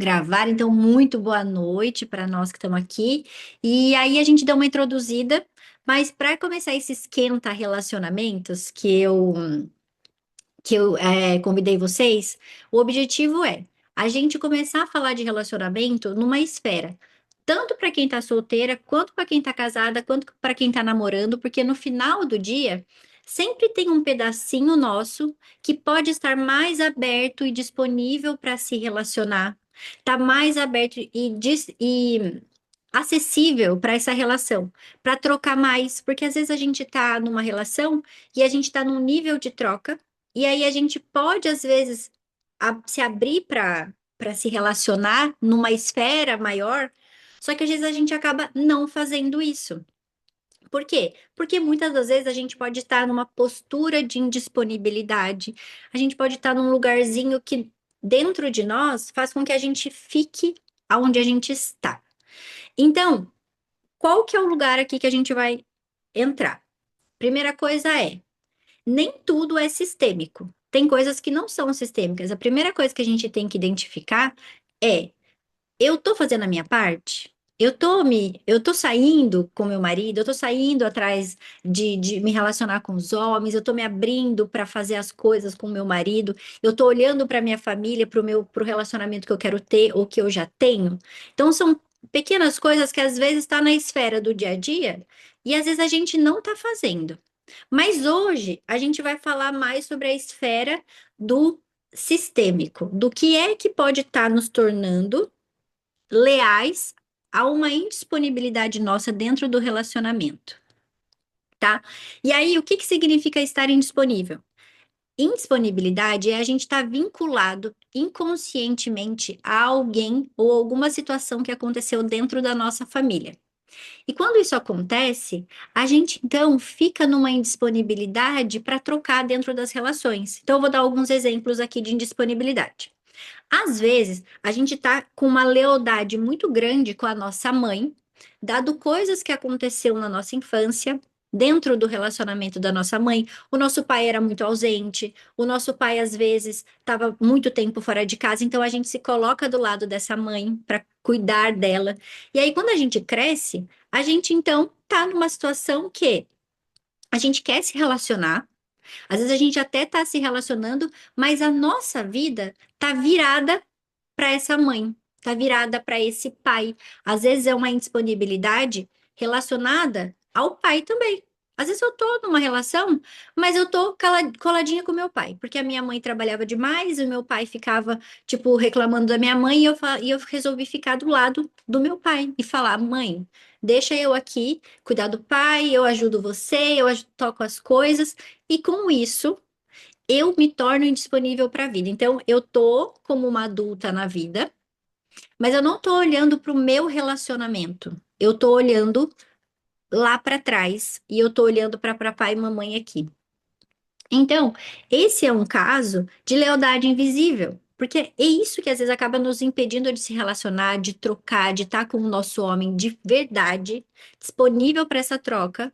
Gravar, então, muito boa noite para nós que estamos aqui. E aí a gente deu uma introduzida, mas para começar esse esquenta relacionamentos que eu convidei vocês, o objetivo é a gente começar a falar de relacionamento numa esfera, tanto para quem está solteira, quanto para quem está casada, quanto para quem está namorando, porque no final do dia sempre tem um pedacinho nosso que pode estar mais aberto e disponível para se relacionar, tá mais aberto e acessível para essa relação, para trocar mais, porque às vezes a gente está numa relação e a gente está num nível de troca e aí a gente pode, às vezes, se abrir para se relacionar numa esfera maior, só que às vezes a gente acaba não fazendo isso. Por quê? Porque muitas das vezes a gente pode estar numa postura de indisponibilidade, a gente pode estar num lugarzinho que dentro de nós faz com que a gente fique aonde a gente está. Então, qual que é o lugar aqui que a gente vai entrar? Primeira coisa é nem tudo é sistêmico. Tem coisas que não são sistêmicas. A primeira coisa que a gente tem que identificar é: eu tô fazendo a minha parte? Eu tô saindo com meu marido, eu tô saindo atrás de me relacionar com os homens, eu tô me abrindo para fazer as coisas com meu marido, eu tô olhando para minha família, pro relacionamento que eu quero ter ou que eu já tenho. Então são pequenas coisas que às vezes está na esfera do dia a dia e às vezes a gente não tá fazendo. Mas hoje a gente vai falar mais sobre a esfera do sistêmico, do que é que pode estar nos tornando leais a uma indisponibilidade nossa dentro do relacionamento, tá? E aí, o que que significa estar indisponível? Indisponibilidade é a gente estar vinculado inconscientemente a alguém ou alguma situação que aconteceu dentro da nossa família. E quando isso acontece, a gente então fica numa indisponibilidade para trocar dentro das relações. Então, eu vou dar alguns exemplos aqui de indisponibilidade. Às vezes, a gente tá com uma lealdade muito grande com a nossa mãe, dado coisas que aconteceu na nossa infância, dentro do relacionamento da nossa mãe. O nosso pai era muito ausente, o nosso pai às vezes estava muito tempo fora de casa, então a gente se coloca do lado dessa mãe para cuidar dela. E aí, quando a gente cresce, a gente então tá numa situação que a gente quer se relacionar. Às vezes a gente até está se relacionando, mas a nossa vida está virada para essa mãe, está virada para esse pai. Às vezes é uma indisponibilidade relacionada ao pai também. Às vezes eu tô numa relação, mas eu tô coladinha com meu pai, porque a minha mãe trabalhava demais, e o meu pai ficava, tipo, reclamando da minha mãe, e eu resolvi ficar do lado do meu pai e falar: mãe, deixa eu aqui cuidar do pai, eu ajudo você, toco as coisas, e com isso eu me torno indisponível para a vida. Então, eu tô como uma adulta na vida, mas eu não tô olhando para o meu relacionamento. Eu tô olhando lá para trás e eu tô olhando para papai e mamãe aqui. Então, esse é um caso de lealdade invisível, porque é isso que às vezes acaba nos impedindo de se relacionar, de trocar, de estar com o nosso homem de verdade, disponível para essa troca,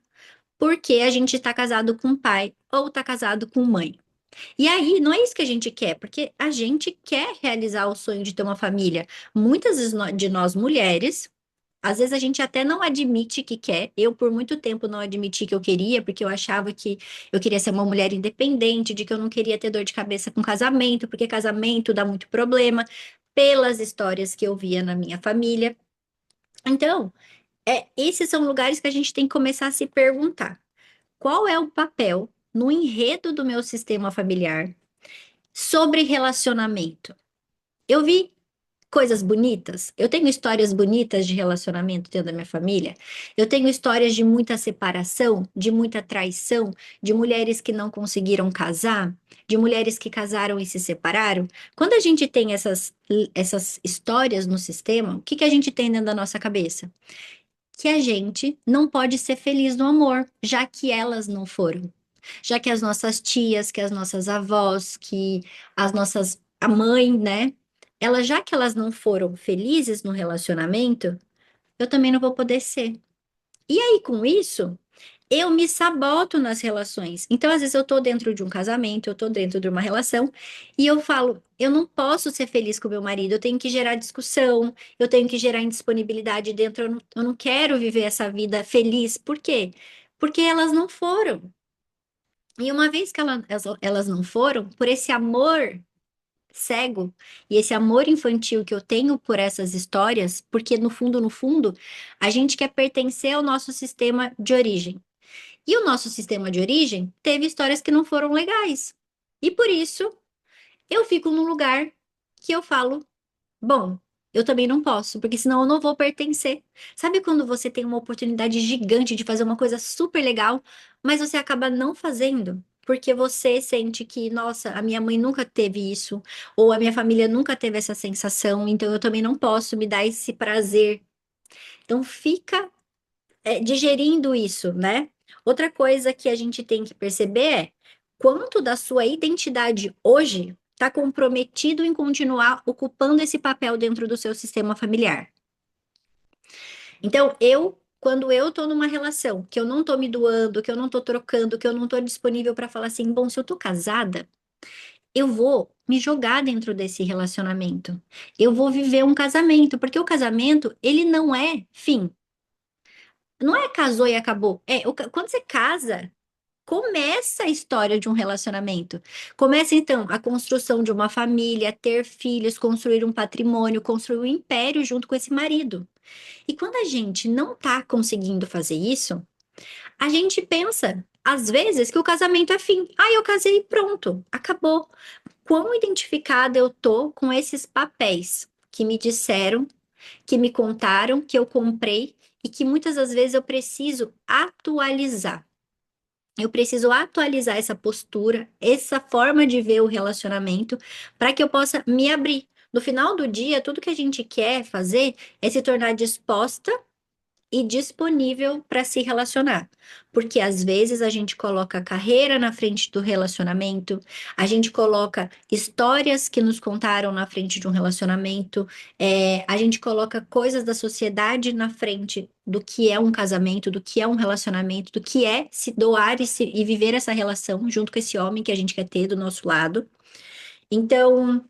porque a gente está casado com pai ou está casado com mãe. E aí, não é isso que a gente quer, porque a gente quer realizar o sonho de ter uma família. Muitas de nós mulheres, às vezes a gente até não admite que quer. Eu, por muito tempo, não admiti que eu queria, porque eu achava que eu queria ser uma mulher independente, de que eu não queria ter dor de cabeça com casamento, porque casamento dá muito problema, pelas histórias que eu via na minha família. Então, esses são lugares que a gente tem que começar a se perguntar: qual é o papel no enredo do meu sistema familiar sobre relacionamento? Eu vi coisas bonitas, eu tenho histórias bonitas de relacionamento dentro da minha família, eu tenho histórias de muita separação, de muita traição, de mulheres que não conseguiram casar, de mulheres que casaram e se separaram. Quando a gente tem essas histórias no sistema, o que que a gente tem dentro da nossa cabeça? Que a gente não pode ser feliz no amor, já que elas não foram. Já que as nossas tias, que as nossas avós, que as nossas, a mãe, né? Elas, já que elas não foram felizes no relacionamento, eu também não vou poder ser. E aí, com isso, eu me saboto nas relações. Então, às vezes, eu tô dentro de um casamento, eu tô dentro de uma relação, e eu falo, eu não posso ser feliz com meu marido, eu tenho que gerar discussão, eu tenho que gerar indisponibilidade dentro, eu não quero viver essa vida feliz. Por quê? Porque elas não foram. E uma vez que elas não foram, por esse amor cego e esse amor infantil que eu tenho por essas histórias, porque no fundo, no fundo, a gente quer pertencer ao nosso sistema de origem. E o nosso sistema de origem teve histórias que não foram legais. E por isso, eu fico num lugar que eu falo, bom, eu também não posso, porque senão eu não vou pertencer. Sabe quando você tem uma oportunidade gigante de fazer uma coisa super legal, mas você acaba não fazendo? Porque você sente que, nossa, a minha mãe nunca teve isso, ou a minha família nunca teve essa sensação, então eu também não posso me dar esse prazer. Então fica digerindo isso, né? Outra coisa que a gente tem que perceber é quanto da sua identidade hoje está comprometido em continuar ocupando esse papel dentro do seu sistema familiar. Então, quando eu tô numa relação que eu não tô me doando, que eu não tô trocando, que eu não tô disponível para falar assim, bom, se eu tô casada, eu vou me jogar dentro desse relacionamento. Eu vou viver um casamento, porque o casamento, ele não é fim. Não é casou e acabou. Quando você casa, começa a história de um relacionamento. Começa então a construção de uma família, ter filhos, construir um patrimônio, construir um império junto com esse marido. E quando a gente não tá conseguindo fazer isso, a gente pensa, às vezes, que o casamento é fim. Ah, eu casei, pronto, acabou. Quão identificada eu tô com esses papéis que me disseram, que me contaram, que eu comprei e que muitas das vezes eu preciso atualizar. Eu preciso atualizar essa postura, essa forma de ver o relacionamento, para que eu possa me abrir. No final do dia, tudo que a gente quer fazer é se tornar disposta e disponível para se relacionar. Porque às vezes a gente coloca a carreira na frente do relacionamento, a gente coloca histórias que nos contaram na frente de um relacionamento, a gente coloca coisas da sociedade na frente do que é um casamento, do que é um relacionamento, do que é se doar e viver essa relação junto com esse homem que a gente quer ter do nosso lado. Então,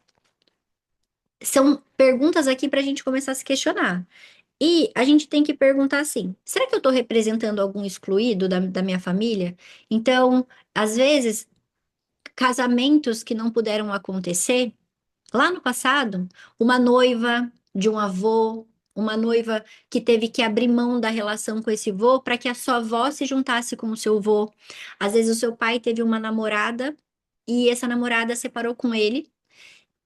são perguntas aqui para a gente começar a se questionar. E a gente tem que perguntar assim: será que eu estou representando algum excluído da minha família? Então, às vezes, casamentos que não puderam acontecer, lá no passado, uma noiva de um avô, uma noiva que teve que abrir mão da relação com esse avô para que a sua avó se juntasse com o seu avô. Às vezes, o seu pai teve uma namorada e essa namorada separou com ele.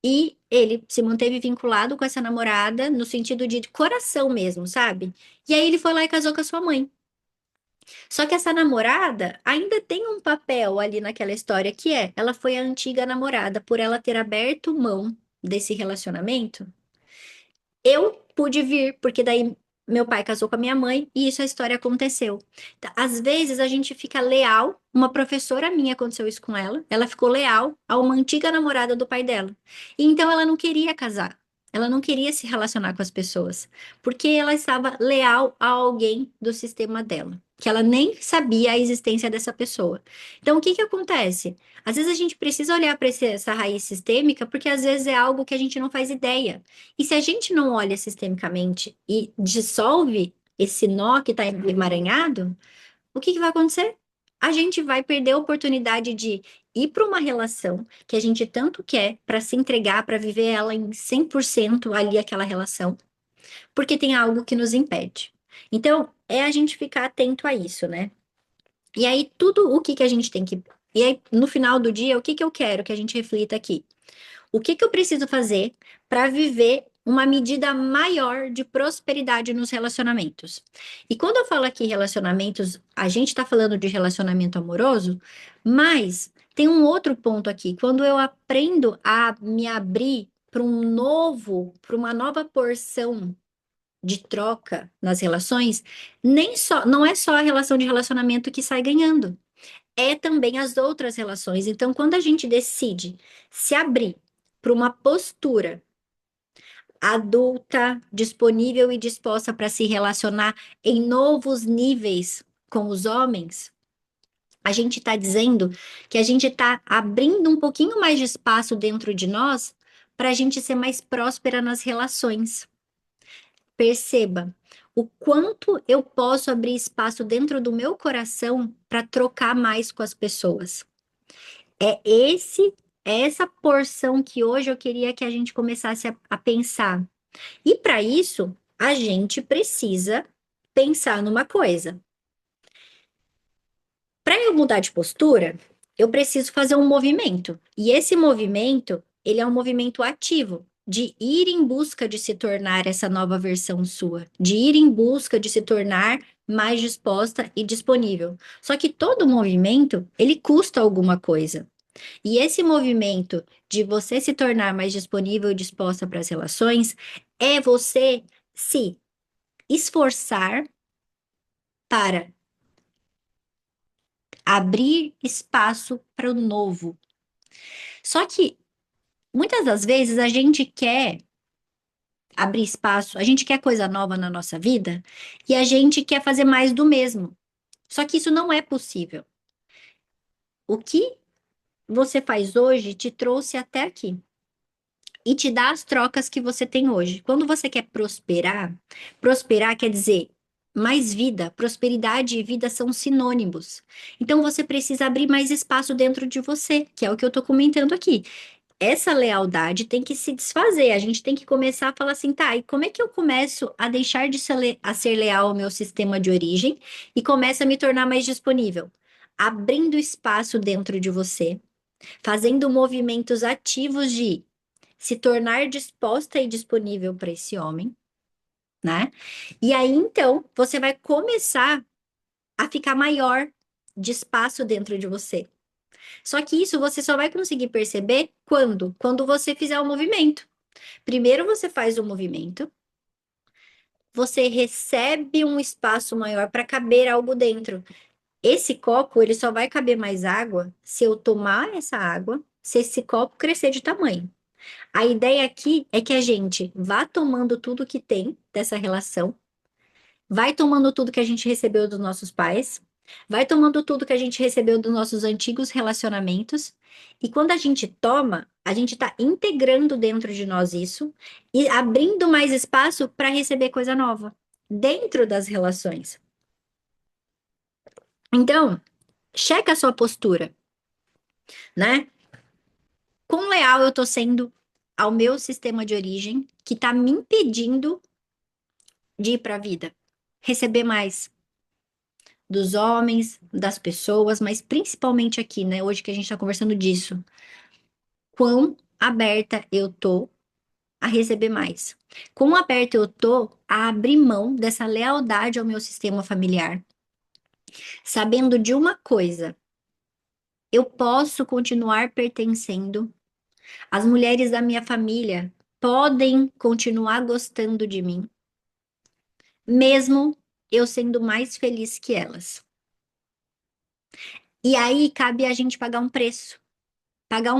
E ele se manteve vinculado com essa namorada no sentido de coração mesmo, sabe? E aí ele foi lá e casou com a sua mãe. Só que essa namorada ainda tem um papel ali naquela história que é, ela foi a antiga namorada por ela ter aberto mão desse relacionamento. Eu pude vir, porque daí meu pai casou com a minha mãe e isso a história aconteceu. Tá, às vezes a gente fica leal, uma professora minha aconteceu isso com ela, ela ficou leal a uma antiga namorada do pai dela. E então ela não queria casar. Ela não queria se relacionar com as pessoas, porque ela estava leal a alguém do sistema dela, que ela nem sabia a existência dessa pessoa. Então, o que que acontece? Às vezes a gente precisa olhar para essa raiz sistêmica, porque às vezes é algo que a gente não faz ideia. E se a gente não olha sistemicamente e dissolve esse nó que está emaranhado, o que que vai acontecer? A gente vai perder a oportunidade de ir para uma relação que a gente tanto quer para se entregar, para viver ela em 100% ali, aquela relação, porque tem algo que nos impede. Então, é a gente ficar atento a isso, né? E aí, tudo o que que a gente tem que. E aí, no final do dia, o que que eu quero que a gente reflita aqui? O que que eu preciso fazer para viver uma medida maior de prosperidade nos relacionamentos? E quando eu falo aqui relacionamentos, a gente está falando de relacionamento amoroso, mas tem um outro ponto aqui. Quando eu aprendo a me abrir para uma nova porção de troca nas relações, não é só a relação de relacionamento que sai ganhando, é também as outras relações. Então, quando a gente decide se abrir para uma postura adulta, disponível e disposta para se relacionar em novos níveis com os homens, a gente está dizendo que a gente está abrindo um pouquinho mais de espaço dentro de nós para a gente ser mais próspera nas relações. Perceba o quanto eu posso abrir espaço dentro do meu coração para trocar mais com as pessoas. É essa porção que hoje eu queria que a gente começasse a pensar. E para isso, a gente precisa pensar numa coisa. Para eu mudar de postura, eu preciso fazer um movimento. E esse movimento, ele é um movimento ativo, de ir em busca de se tornar essa nova versão sua, de ir em busca de se tornar mais disposta e disponível. Só que todo movimento, ele custa alguma coisa. E esse movimento de você se tornar mais disponível e disposta para as relações é você se esforçar para abrir espaço para o novo. Só que muitas das vezes a gente quer abrir espaço, a gente quer coisa nova na nossa vida e a gente quer fazer mais do mesmo. Só que isso não é possível. O que você faz hoje te trouxe até aqui e te dá as trocas que você tem hoje. Quando você quer prosperar, prosperar quer dizer mais vida, prosperidade e vida são sinônimos. Então você precisa abrir mais espaço dentro de você, que é o que eu estou comentando aqui. Essa lealdade tem que se desfazer. A gente tem que começar a falar assim, tá, e como é que eu começo a deixar de ser, a ser leal ao meu sistema de origem e começo a me tornar mais disponível? Abrindo espaço dentro de você, fazendo movimentos ativos de se tornar disposta e disponível para esse homem, né? E aí então você vai começar a ficar maior de espaço dentro de você. Só que isso você só vai conseguir perceber quando? Quando você fizer o movimento. Primeiro você faz o movimento, você recebe um espaço maior para caber algo dentro. Esse copo, ele só vai caber mais água se eu tomar essa água, se esse copo crescer de tamanho. A ideia aqui é que a gente vá tomando tudo que tem dessa relação, vai tomando tudo que a gente recebeu dos nossos pais, vai tomando tudo que a gente recebeu dos nossos antigos relacionamentos, e quando a gente toma, a gente está integrando dentro de nós isso e abrindo mais espaço para receber coisa nova dentro das relações. Então, checa a sua postura, né? Quão leal eu estou sendo ao meu sistema de origem que está me impedindo de ir para a vida, receber mais dos homens, das pessoas, mas principalmente aqui, né? Hoje que a gente está conversando disso. Quão aberta eu tô a receber mais? Quão aberta eu tô a abrir mão dessa lealdade ao meu sistema familiar? Sabendo de uma coisa, eu posso continuar pertencendo, as mulheres da minha família podem continuar gostando de mim, mesmo eu sendo mais feliz que elas. E aí cabe a gente pagar um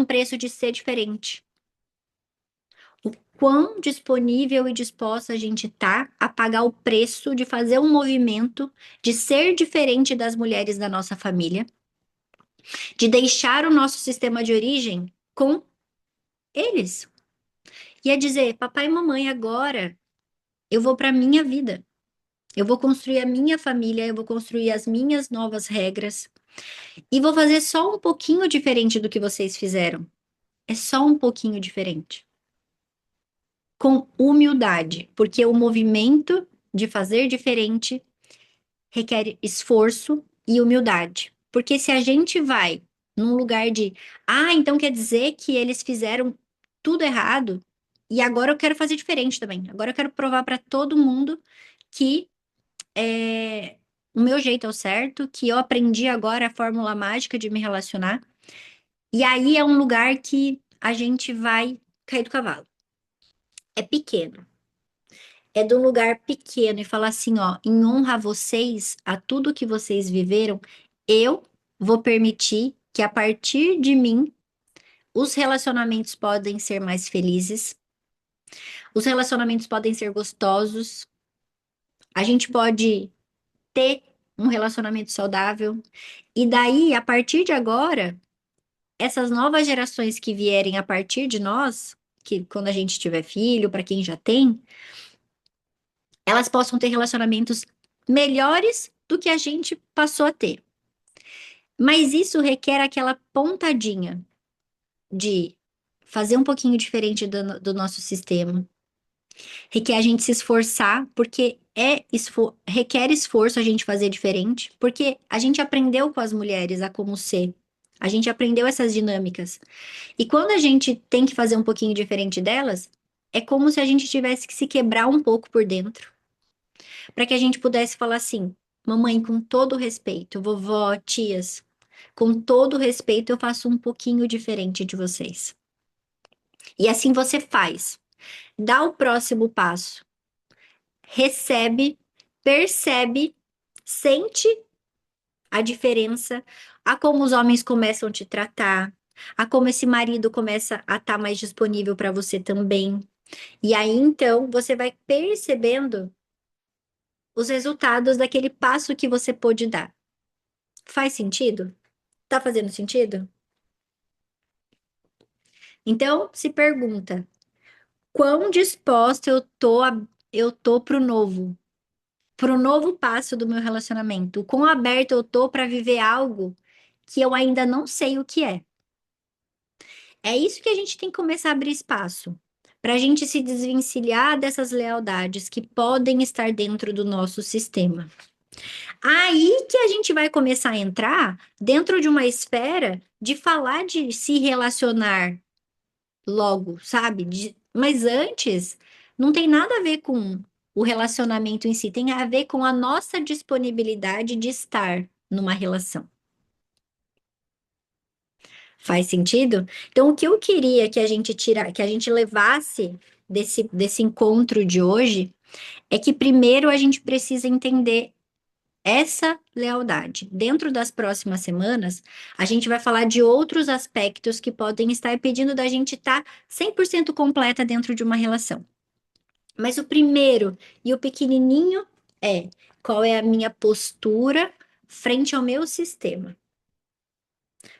preço de ser diferente. O quão disponível e disposta a gente tá a pagar o preço de fazer um movimento de ser diferente das mulheres da nossa família, de deixar o nosso sistema de origem com eles. E é dizer, papai e mamãe, agora eu vou para minha vida. Eu vou construir a minha família, eu vou construir as minhas novas regras e vou fazer só um pouquinho diferente do que vocês fizeram. É só um pouquinho diferente. Com humildade, porque o movimento de fazer diferente requer esforço e humildade. Porque se a gente vai num lugar de, então quer dizer que eles fizeram tudo errado e agora eu quero fazer diferente também. Agora eu quero provar para todo mundo que o meu jeito é o certo, que eu aprendi agora a fórmula mágica de me relacionar. E aí é um lugar que a gente vai cair do cavalo. É pequeno. É de um lugar pequeno e falar assim, ó, em honra a vocês, a tudo que vocês viveram, eu vou permitir que a partir de mim os relacionamentos podem ser mais felizes, os relacionamentos podem ser gostosos, a gente pode ter um relacionamento saudável. E daí, a partir de agora, essas novas gerações que vierem a partir de nós, que quando a gente tiver filho, para quem já tem, elas possam ter relacionamentos melhores do que a gente passou a ter. Mas isso requer aquela pontadinha de fazer um pouquinho diferente do nosso sistema. Requer a gente se esforçar, porque requer esforço a gente fazer diferente, porque a gente aprendeu com as mulheres a como ser. A gente aprendeu essas dinâmicas. E quando a gente tem que fazer um pouquinho diferente delas, é como se a gente tivesse que se quebrar um pouco por dentro, para que a gente pudesse falar assim: mamãe, com todo respeito, vovó, tias, com todo respeito, eu faço um pouquinho diferente de vocês. E assim você faz. Dá o próximo passo. Recebe, percebe, sente a diferença, a como os homens começam a te tratar, a como esse marido começa a estar mais disponível para você também. E aí então você vai percebendo os resultados daquele passo que você pôde dar. Faz sentido? Tá fazendo sentido? Então, se pergunta: quão disposta eu tô pro novo passo do meu relacionamento? O quão aberto eu tô para viver algo que eu ainda não sei o que é? É isso que a gente tem que começar a abrir espaço, para a gente se desvencilhar dessas lealdades que podem estar dentro do nosso sistema. Aí que a gente vai começar a entrar dentro de uma esfera de falar de se relacionar logo, sabe? Mas antes, não tem nada a ver com o relacionamento em si, tem a ver com a nossa disponibilidade de estar numa relação. Faz sentido? Então, o que eu queria que a gente levasse desse encontro de hoje é que primeiro a gente precisa entender essa lealdade. Dentro das próximas semanas, a gente vai falar de outros aspectos que podem estar impedindo da gente estar 100% completa dentro de uma relação. Mas o primeiro e o pequenininho é: qual é a minha postura frente ao meu sistema?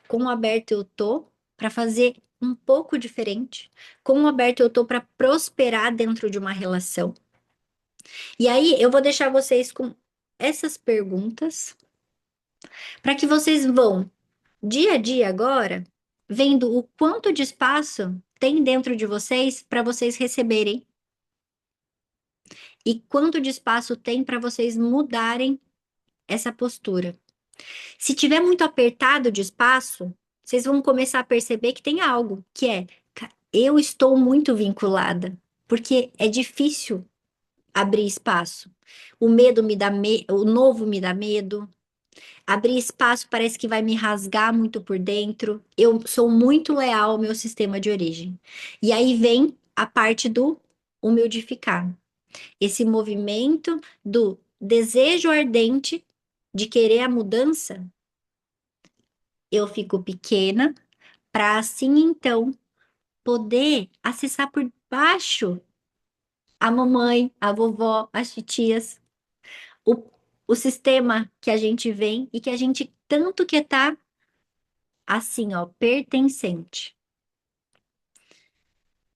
Quão aberto eu tô para fazer um pouco diferente? Quão aberto eu tô para prosperar dentro de uma relação? E aí eu vou deixar vocês com essas perguntas para que vocês vão dia a dia agora vendo o quanto de espaço tem dentro de vocês para vocês receberem e quanto de espaço tem para vocês mudarem essa postura. Se tiver muito apertado de espaço, vocês vão começar a perceber que tem algo, que é: eu estou muito vinculada, porque é difícil abrir espaço. O medo me dá o novo me dá medo. Abrir espaço parece que vai me rasgar muito por dentro. Eu sou muito leal ao meu sistema de origem. E aí vem a parte do humidificar. Esse movimento do desejo ardente de querer a mudança, eu fico pequena para assim então poder acessar por baixo a mamãe, a vovó, as titias, o, o sistema que a gente vem e que a gente tanto quer estar assim, ó, pertencente.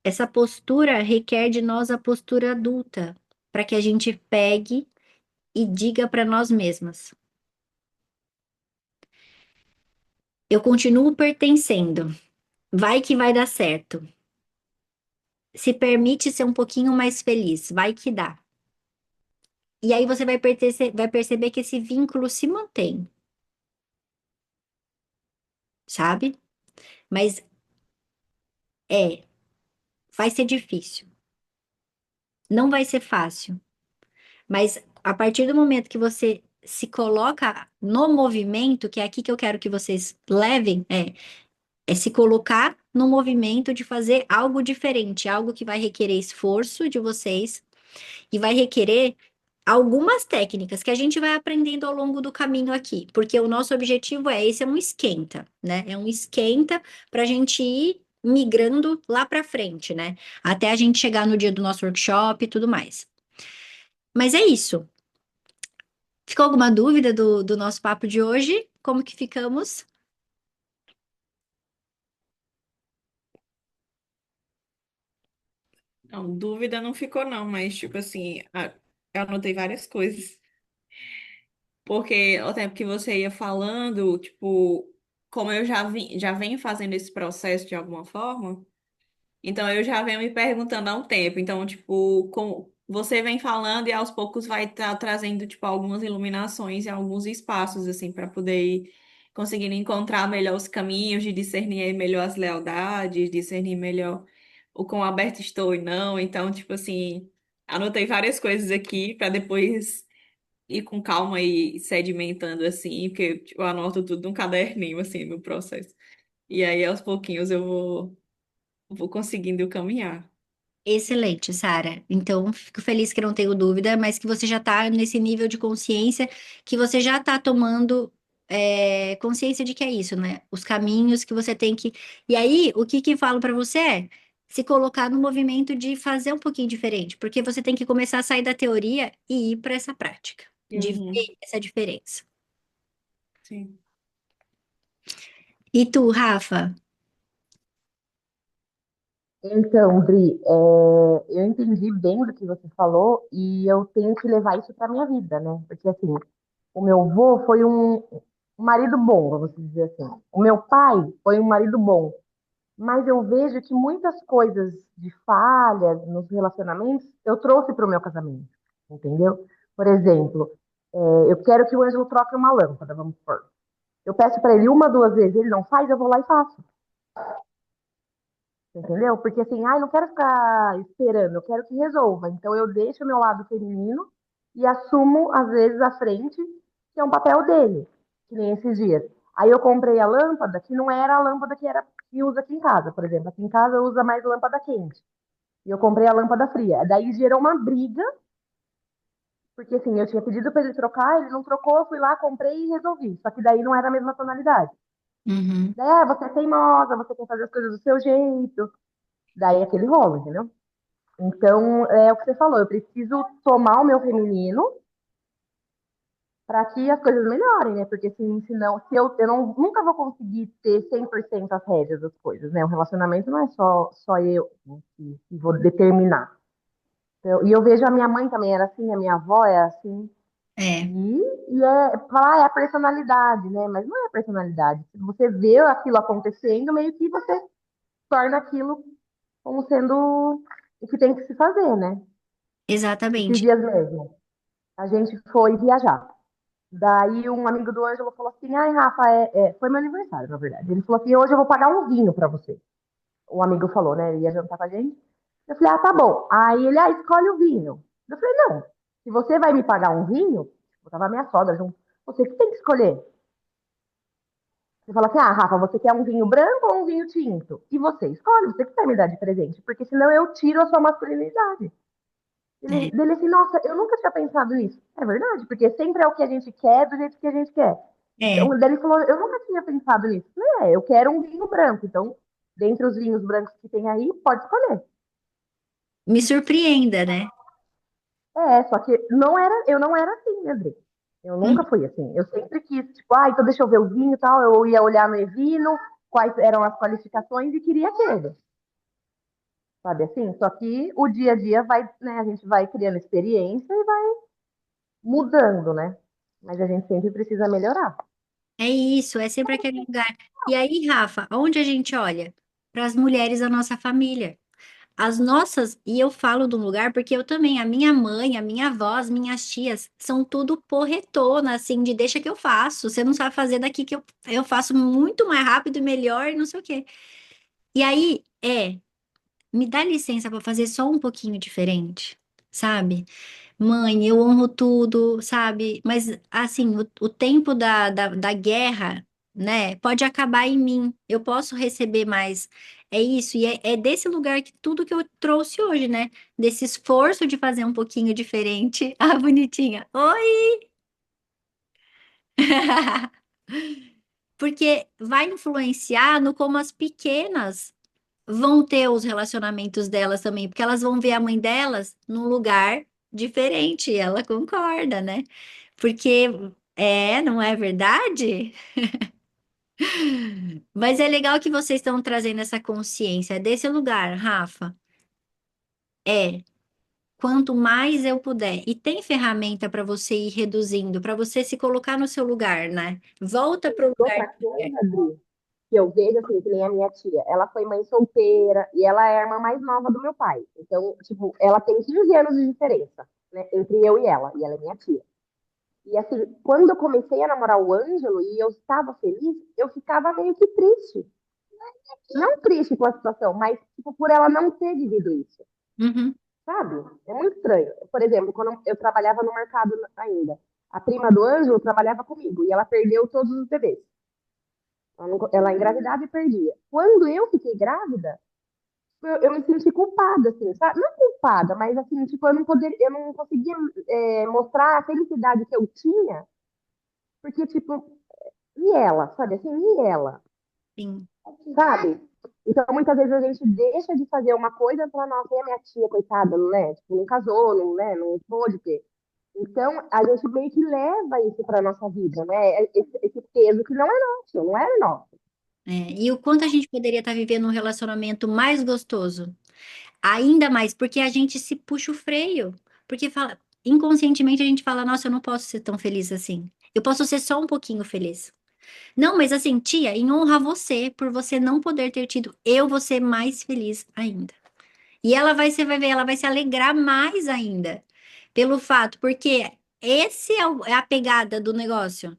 Essa postura requer de nós a postura adulta, para que a gente pegue e diga para nós mesmas: eu continuo pertencendo, vai que vai dar certo. Se permite ser um pouquinho mais feliz, vai que dá. E aí você vai perceber que esse vínculo se mantém, sabe? Mas é, vai ser difícil. Não vai ser fácil. Mas a partir do momento que você se coloca no movimento, que é aqui que eu quero que vocês levem, é se colocar no movimento de fazer algo diferente, algo que vai requerer esforço de vocês e vai requerer algumas técnicas que a gente vai aprendendo ao longo do caminho aqui, porque o nosso objetivo esse é um esquenta, né? É um esquenta para a gente ir migrando lá para frente, né? Até a gente chegar no dia do nosso workshop e tudo mais. Mas é isso. Ficou alguma dúvida do nosso papo de hoje? Como que ficamos? Não, dúvida não ficou não, mas tipo assim, eu anotei várias coisas. Porque o tempo que você ia falando, tipo, como eu já venho fazendo esse processo de alguma forma, então eu já venho me perguntando há um tempo. Então, tipo, como você vem falando e aos poucos vai estar trazendo, tipo, algumas iluminações e alguns espaços, assim, para poder ir conseguindo encontrar melhor os caminhos, de discernir melhor as lealdades, discernir melhor o quão aberto estou e não. Então, tipo assim, anotei várias coisas aqui para depois ir com calma e sedimentando, assim, porque tipo, eu anoto tudo num caderninho, assim, no processo. E aí, aos pouquinhos, vou conseguindo caminhar. Excelente, Sara. Então, fico feliz que não tenho dúvida, mas que você já está nesse nível de consciência, que você já está tomando consciência de que é isso, né? Os caminhos que você tem que. E aí, o que que falo para você é se colocar no movimento de fazer um pouquinho diferente, porque você tem que começar a sair da teoria e ir para essa prática, de Uhum, ver essa diferença. sim. E tu, Rafa? Então, Dri, eu entendi bem do que você falou e eu tenho que levar isso para minha vida, né? Porque, assim, o meu avô foi um marido bom, vamos dizer assim. O meu pai foi um marido bom, mas eu vejo que muitas coisas de falhas nos relacionamentos eu trouxe para o meu casamento, entendeu? Por exemplo, eu quero que o Ângelo troque uma lâmpada, vamos supor. Eu peço para ele uma, duas vezes, ele não faz, eu vou lá e faço. Entendeu? Porque assim, ai, não quero ficar esperando, eu quero que resolva. Então eu deixo o meu lado feminino e assumo, às vezes, a frente, que é um papel dele, que nem esses dias. Aí eu comprei a lâmpada, que não era a lâmpada que usa aqui em casa, por exemplo. Aqui em casa usa mais lâmpada quente. E eu comprei a lâmpada fria. Daí gerou uma briga, porque assim, eu tinha pedido para ele trocar, ele não trocou, eu fui lá, comprei e resolvi. Só que daí não era a mesma tonalidade. Uhum. Daí, você é teimosa, você quer fazer as coisas do seu jeito. Daí aquele rolo, entendeu? Então, é o que você falou, eu preciso tomar o meu feminino para que as coisas melhorem, né? Porque senão, se eu não, nunca vou conseguir ter 100% as rédeas das coisas, né? O relacionamento não é só eu que vou determinar. Então, e eu vejo a minha mãe também era assim, a minha avó é assim. É, E falar, é a personalidade, né? Mas não é a personalidade. Se você vê aquilo acontecendo, meio que você torna aquilo como sendo o que tem que se fazer, né? Esses exatamente. dias mesmo. A gente foi viajar. Daí um amigo do Ângelo falou assim: ai, Rafa, foi meu aniversário, na verdade. Ele falou assim: hoje eu vou pagar um vinho pra você. O amigo falou, né? Ele ia jantar com a gente. Eu falei: ah, tá bom. Aí ele, escolhe o vinho. Eu falei: não, se você vai me pagar um vinho, eu tava minha sogra junto, você que tem que escolher. Você fala assim: ah, Rafa, você quer um vinho branco ou um vinho tinto? E você escolhe, você que vai me dar de presente, porque senão eu tiro a sua masculinidade. É, Dele assim, nossa, eu nunca tinha pensado nisso. É verdade, porque sempre é o que a gente quer, do jeito que a gente quer. é. Então, daí ele falou, eu nunca tinha pensado nisso. Eu quero um vinho branco. Então, dentre os vinhos brancos que tem aí, pode escolher. Me surpreenda, né? Só que eu não era assim, né, Dri? Eu nunca fui assim. Eu sempre quis, tipo, então deixa eu ver o vinho e tal. Eu ia olhar no Evino, quais eram as qualificações e queria aquele. Sabe assim? Só que o dia a dia vai, né, a gente vai criando experiência e vai mudando, né? Mas a gente sempre precisa melhorar. É isso, é sempre aquele lugar. E aí, Rafa, aonde a gente olha? Para as mulheres da nossa família. As nossas, e eu falo de um lugar porque eu também, a minha mãe, a minha avó, as minhas tias, são tudo porretona, assim, de deixa que eu faço. Você não sabe fazer daqui que eu faço muito mais rápido e melhor, e não sei o quê. E aí, me dá licença para fazer só um pouquinho diferente, sabe? Mãe, eu honro tudo, sabe? Mas, assim, o tempo da guerra, né, pode acabar em mim. Eu posso receber mais. É isso, e é desse lugar que tudo que eu trouxe hoje, né? Desse esforço de fazer um pouquinho diferente. Ah, bonitinha. Oi! Porque vai influenciar no como as pequenas vão ter os relacionamentos delas também, porque elas vão ver a mãe delas num lugar diferente, e ela concorda, né? Porque não é verdade? Mas é legal que vocês estão trazendo essa consciência desse lugar, Rafa. É, quanto mais eu puder. E tem ferramenta para você ir reduzindo, para você se colocar no seu lugar, né? Volta para o lugar. Outra coisa, Adri, que eu vejo assim, que nem a minha tia, ela foi mãe solteira e ela é a irmã mais nova do meu pai. Então, tipo, ela tem 15 anos de diferença, né, entre eu e ela é minha tia. E assim, quando eu comecei a namorar o Ângelo e eu estava feliz, eu ficava meio que triste. Não triste com a situação, mas tipo, por ela não ter vivido isso, Uhum, sabe? É muito estranho. Por exemplo, quando eu trabalhava no mercado ainda, a prima do Ângelo trabalhava comigo e ela perdeu todos os bebês. Ela engravidava e perdia. Quando eu fiquei grávida, eu me senti culpada, assim, sabe? Não culpada, mas assim, tipo, eu não conseguia mostrar a felicidade que eu tinha, porque, tipo, e ela, sabe assim, e ela, sim. sabe? Então, muitas vezes a gente deixa de fazer uma coisa e fala, nossa, e a minha tia, coitada, né? Tipo, não casou, não, né? Não pôde ter. Então, a gente meio que leva isso para nossa vida, né? Esse peso que não é nosso, não é nosso. E o quanto a gente poderia estar vivendo um relacionamento mais gostoso? Ainda mais, porque a gente se puxa o freio. Porque inconscientemente a gente fala, nossa, eu não posso ser tão feliz assim. Eu posso ser só um pouquinho feliz. Não, mas assim, tia, em honra a você, por você não poder ter tido, eu vou ser mais feliz ainda. E ela você vai ver, ela vai se alegrar mais ainda pelo fato, porque esse é a pegada do negócio.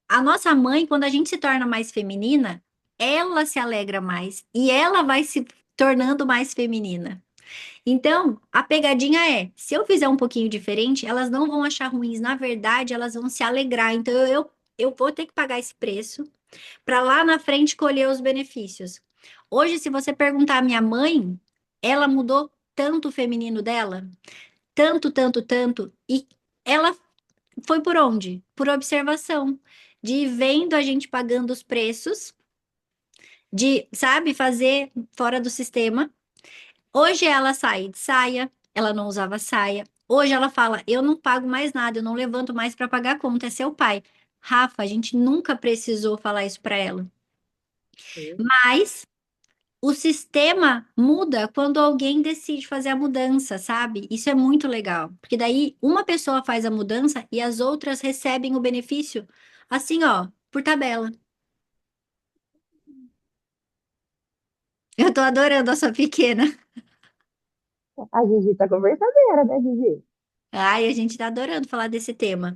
A nossa mãe, quando a gente se torna mais feminina, ela se alegra mais e ela vai se tornando mais feminina. Então, a pegadinha é, se eu fizer um pouquinho diferente, elas não vão achar ruins, na verdade, elas vão se alegrar. Então, eu vou ter que pagar esse preço para lá na frente colher os benefícios. Hoje, se você perguntar à minha mãe, ela mudou tanto o feminino dela, tanto, tanto, tanto, e ela foi por onde? Por observação, de ir vendo a gente pagando os preços, de, sabe, fazer fora do sistema. Hoje ela sai de saia, ela não usava saia. Hoje ela fala: eu não pago mais nada, eu não levanto mais para pagar a conta, é seu pai. Rafa, a gente nunca precisou falar isso para ela. Mas o sistema muda quando alguém decide fazer a mudança, sabe? Isso é muito legal, porque daí uma pessoa faz a mudança e as outras recebem o benefício, assim, ó, por tabela. Eu tô adorando a sua pequena. A Gigi tá conversadeira, né, Gigi? Ai, a gente tá adorando falar desse tema.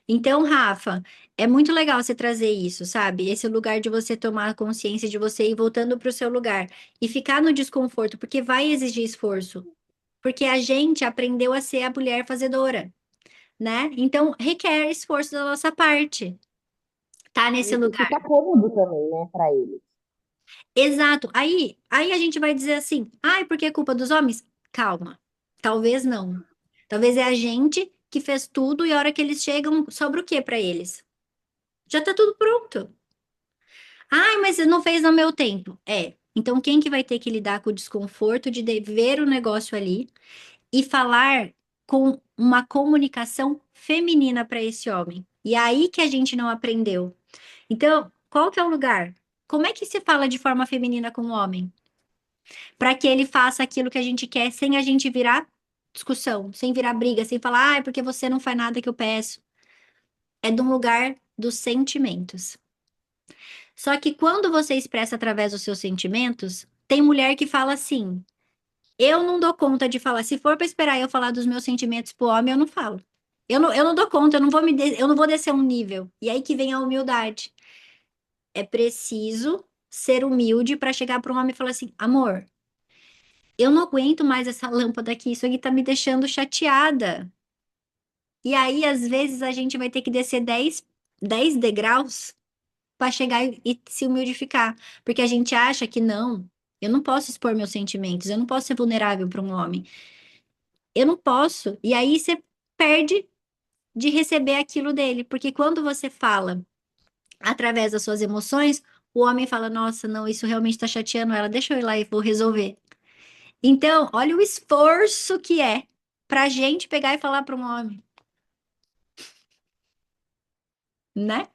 Então, Rafa, é muito legal você trazer isso, sabe? Esse lugar de você tomar consciência de você ir voltando para o seu lugar e ficar no desconforto, porque vai exigir esforço. Porque a gente aprendeu a ser a mulher fazedora, né? Então, requer esforço da nossa parte. Tá nesse E lugar. fica cômodo também, né, pra eles. Exato. Aí a gente vai dizer assim: ai, porque é culpa dos homens? Calma. Talvez não. Talvez é a gente que fez tudo e a hora que eles chegam, sobra o quê para eles? Já tá tudo pronto. Ai, mas você não fez no meu tempo. É. Então, quem que vai ter que lidar com o desconforto de ver o negócio ali e falar com uma comunicação feminina para esse homem? E é aí que a gente não aprendeu. Então, qual que é o lugar? Como é que se fala de forma feminina com o homem? Para que ele faça aquilo que a gente quer sem a gente virar discussão, sem virar briga, sem falar, ah, é porque você não faz nada que eu peço. É de um lugar dos sentimentos. Só que quando você expressa através dos seus sentimentos, tem mulher que fala assim: eu não dou conta de falar. Se for para esperar eu falar dos meus sentimentos pro homem, eu não falo. Eu não dou conta, eu não vou descer um nível. E aí que vem a humildade. É preciso ser humilde para chegar para um homem e falar assim: amor, eu não aguento mais essa lâmpada aqui, isso aqui tá me deixando chateada. E aí, às vezes, a gente vai ter que descer dez degraus para chegar e se humildificar. Porque a gente acha que não, eu não posso expor meus sentimentos, eu não posso ser vulnerável para um homem. Eu não posso. E aí você perde de receber aquilo dele. Porque quando você fala através das suas emoções, o homem fala: nossa, não, isso realmente está chateando ela, deixa eu ir lá e vou resolver. Então, olha o esforço que é pra gente pegar e falar para um homem. né?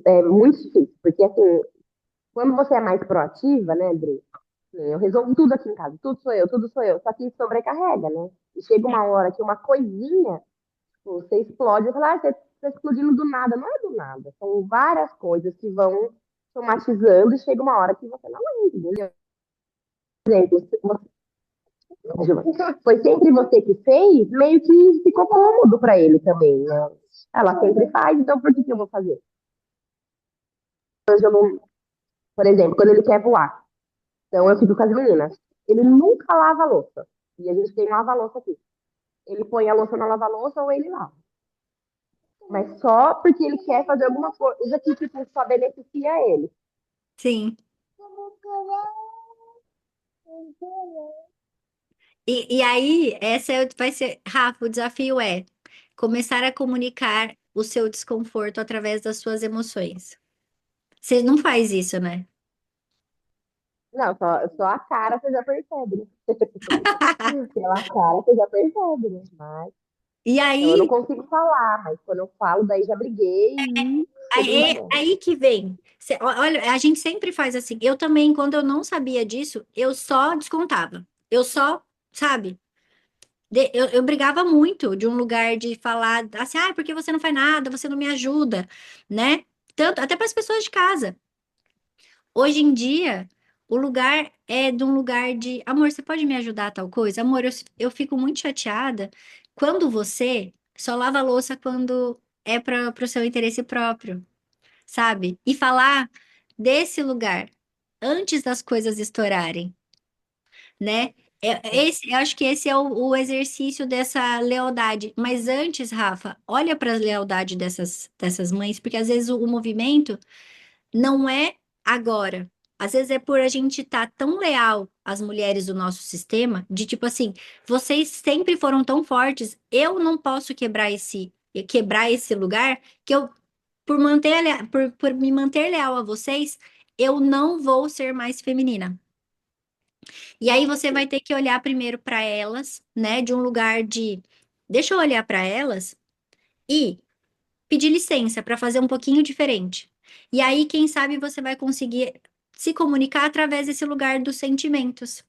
É muito difícil, porque assim, quando você é mais proativa, né, Adri? Eu resolvo tudo aqui em casa, tudo sou eu, só que sobrecarrega, né? E chega uma hora que uma coisinha, tipo, você explode, e fala, ah, você está explodindo do nada. Não é do nada, são várias coisas que vão somatizando e chega uma hora que você não aguenta, entendeu? Por exemplo, se foi sempre você que fez, meio que ficou cômodo para ele também, né? Ela sempre faz, então por que que eu vou fazer? Ângelo, por exemplo, quando ele quer voar, então eu fico com as meninas. Ele nunca lava a louça. E a gente tem lava-louça aqui. Ele põe a louça na lava-louça ou ele lava. Mas só porque ele quer fazer alguma coisa que tipo, só beneficia ele. Sim. E aí, vai ser, Rafa, o desafio é começar a comunicar o seu desconforto através das suas emoções. Você não faz isso, né? Não, só a cara você já percebe, né? Pela cara você já percebe, né? Mas E então, eu não aí, consigo falar, mas quando eu falo, daí já briguei e é segundo. aí que vem. Olha, a gente sempre faz assim. Eu também, quando eu não sabia disso, eu só descontava. Eu só, sabe? Eu brigava muito de um lugar de falar assim, ah, porque você não faz nada, você não me ajuda, né? Tanto, até para as pessoas de casa. Hoje em dia, o lugar é de um lugar de, amor, você pode me ajudar a tal coisa? Amor, eu fico muito chateada quando você só lava a louça quando é para o seu interesse próprio, sabe? E falar desse lugar antes das coisas estourarem, né? Eu acho que esse é o exercício dessa lealdade. Mas antes, Rafa, olha para a lealdade dessas mães, porque às vezes o movimento não é agora. Às vezes é por a gente estar tão leal às mulheres do nosso sistema, de tipo assim, vocês sempre foram tão fortes, eu não posso quebrar esse lugar que eu por me manter leal a vocês, eu não vou ser mais feminina. E aí você vai ter que olhar primeiro para elas, né, de um lugar de deixa eu olhar para elas e pedir licença para fazer um pouquinho diferente. E aí, quem sabe, você vai conseguir se comunicar através desse lugar dos sentimentos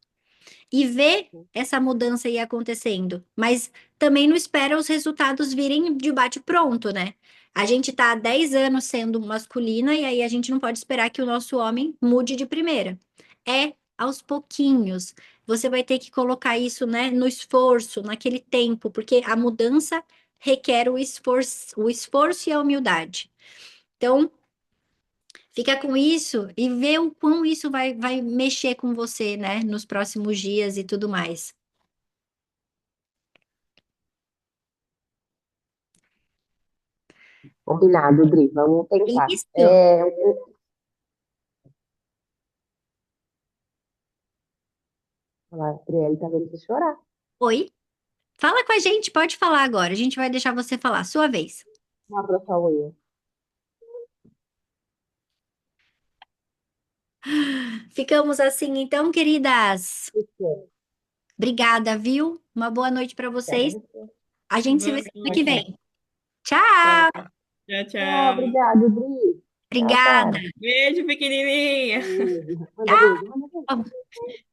e ver essa mudança aí acontecendo. Mas também não espera os resultados virem de bate-pronto, né? A gente tá há 10 anos sendo masculina e aí a gente não pode esperar que o nosso homem mude de primeira. É aos pouquinhos. Você vai ter que colocar isso, né, no esforço, naquele tempo, porque a mudança requer o esforço e a humildade. Então, fica com isso e vê o quão isso vai mexer com você, né, nos próximos dias e tudo mais. Combinado, Dri, vamos tentar. Isso. A Adriele tá vendo você chorar. Oi? Fala com a gente, pode falar agora. A gente vai deixar você falar, sua vez. Uma pra sua unha. Ficamos assim, então, queridas. Isso, Obrigada, viu? Uma boa noite para obrigada a vocês. você. A gente se Boa vê semana Tchau, que noite. tchau. vem. Tá Tchau. bom. Tchau, Tchau, tchau. obrigado, Dri. Tchau, Obrigada. cara. Beijo, pequenininha. Beijo. Manda beijo, Tchau. manda beijo.